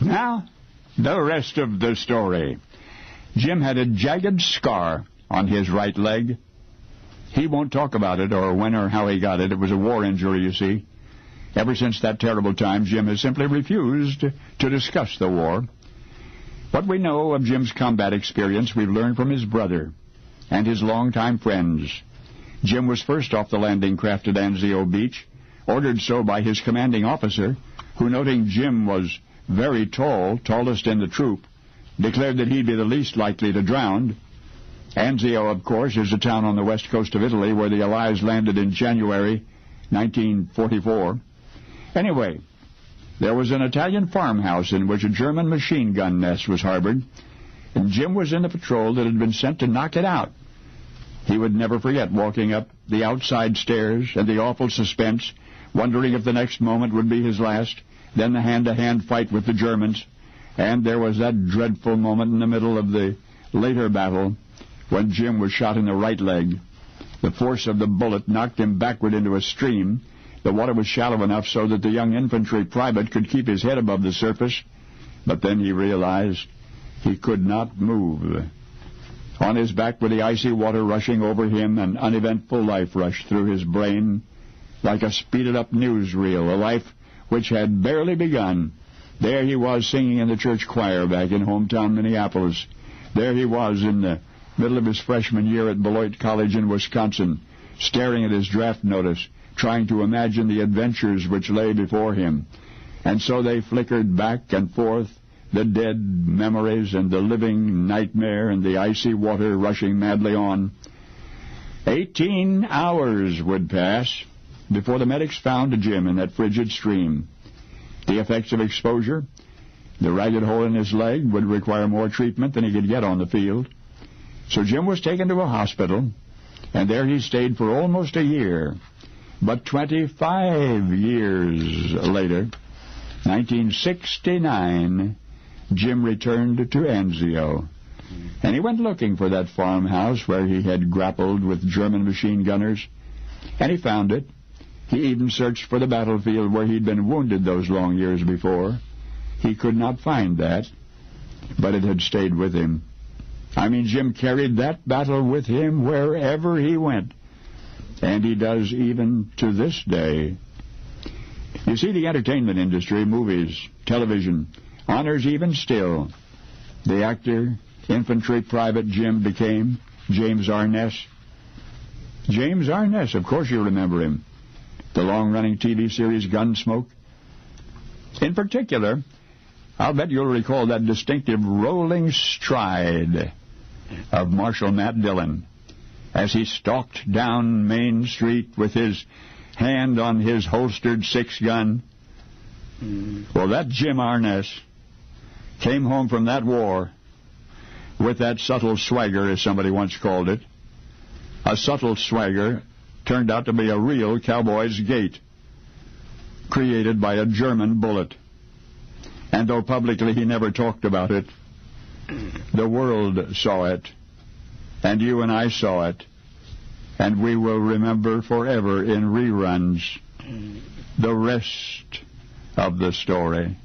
Now, the rest of the story. Jim had a jagged scar on his right leg. He won't talk about it or when or how he got it. It was a war injury, you see. Ever since that terrible time, Jim has simply refused to discuss the war. What we know of Jim's combat experience we've learned from his brother and his longtime friends. Jim was first off the landing craft at Anzio Beach, ordered so by his commanding officer, who, noting Jim was very tall, tallest in the troop, declared that he'd be the least likely to drown. Anzio, of course, is a town on the west coast of Italy where the Allies landed in January 1944. Anyway, there was an Italian farmhouse in which a German machine gun nest was harbored, and Jim was in the patrol that had been sent to knock it out. He would never forget walking up the outside stairs and the awful suspense, wondering if the next moment would be his last, then the hand-to-hand fight with the Germans, and there was that dreadful moment in the middle of the later battle when Jim was shot in the right leg. The force of the bullet knocked him backward into a stream. The water was shallow enough so that the young infantry private could keep his head above the surface, but then he realized he could not move. On his back with the icy water rushing over him, an uneventful life rushed through his brain like a speeded-up newsreel, a life which had barely begun. There he was singing in the church choir back in hometown Minneapolis. There he was in the middle of his freshman year at Beloit College in Wisconsin, staring at his draft notice, trying to imagine the adventures which lay before him. And so they flickered back and forth, the dead memories and the living nightmare and the icy water rushing madly on. 18 hours would pass before the medics found Jim in that frigid stream. The effects of exposure, the ragged hole in his leg, would require more treatment than he could get on the field. So Jim was taken to a hospital, and there he stayed for almost a year. But 25 years later, 1969, Jim returned to Anzio, and he went looking for that farmhouse where he had grappled with German machine gunners, and he found it. He even searched for the battlefield where he'd been wounded those long years before. He could not find that, but it had stayed with him. I mean, Jim carried that battle with him wherever he went, and he does even to this day. You see, the entertainment industry, movies, television, honors even still the actor, infantry private Jim became, James Arness. James Arness, of course you remember him. The long-running TV series Gunsmoke. In particular, I'll bet you'll recall that distinctive rolling stride of Marshal Matt Dillon as he stalked down Main Street with his hand on his holstered 6-gun. Well, that Jim Arness came home from that war with that subtle swagger, as somebody once called it. A subtle swagger turned out to be a real cowboy's gait, created by a German bullet. And though publicly he never talked about it, the world saw it, and you and I saw it, and we will remember forever in reruns the rest of the story.